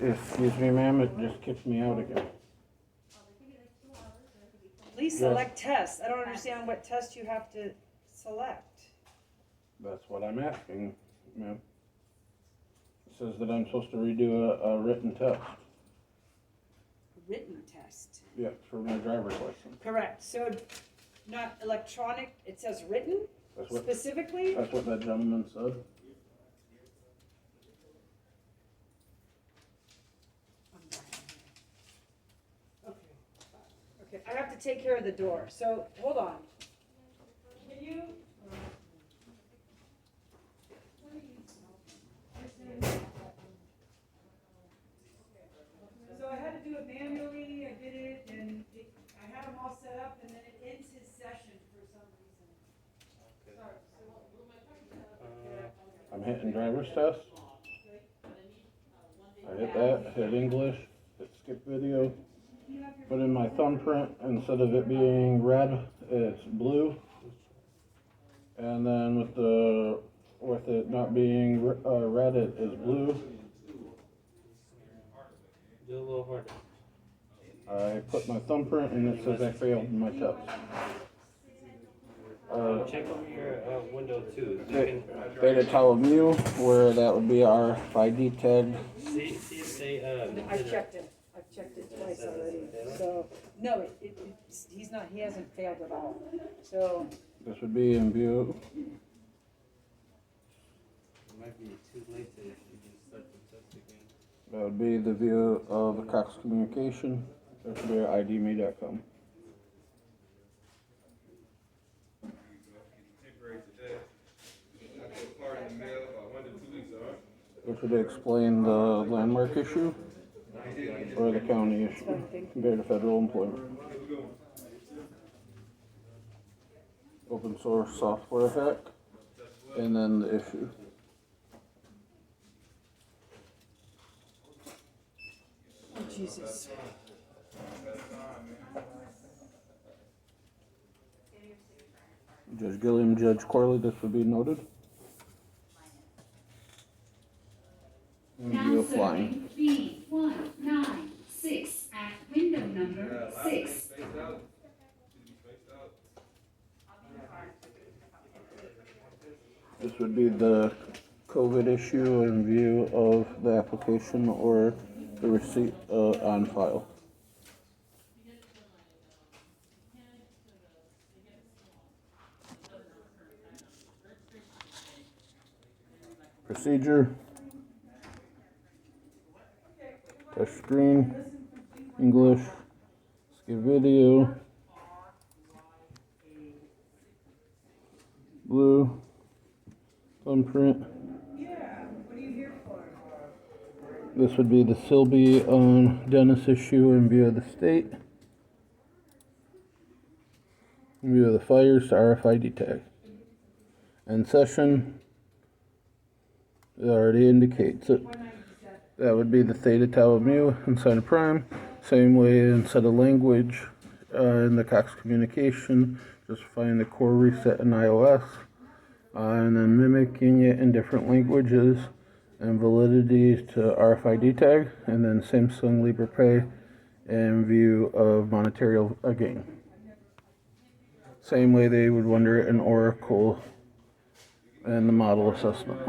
Excuse me, ma'am, it just kicked me out again. Please select test. I don't understand what test you have to select. That's what I'm asking, ma'am. It says that I'm supposed to redo a written test. Written test. Yeah, for my driver's license. Correct. So not electronic, it says written specifically? That's what that gentleman said. Okay, I have to take care of the door, so hold on. Can you? So I had to do it manually, I did it, and I had them all set up, and then it ends his session for some reason. Sorry. I'm hitting driver's test. I hit that, hit English, hit skip video. Put in my thumbprint, instead of it being red, it's blue. And then with it not being red, it is blue. Do a little harder. I put my thumbprint and it says I failed my test. Check over your window too. Theta Tau Mu, where that would be our RFID tag. See if they I've checked it twice already, so, no, he hasn't failed at all, so. This would be in view. It might be too late to start the test again. That would be the view of the Cox Communication. That would be idme.com. Which would explain the landmark issue or the county issue compared to federal employment. Open source software hack, and then the issue. Oh, Jesus. Judge Gilliam, Judge Corley, this would be noted. Now serving B196 at window number 6. This would be the COVID issue in view of the application or the receipt on file. Procedure. Touch screen, English, skip video, blue, thumbprint. This would be the Silby Dennis issue in view of the state. In view of the fires, RFID tag. And session, it already indicates it. That would be the Theta Tau Mu inside of Prime. Same way instead of language in the Cox Communication, just find the core reset in iOS and then mimicking it in different languages and validity to RFID tag, and then Samsung LibrePay in view of monetary gain. Same way they would wonder in Oracle and the model assessment.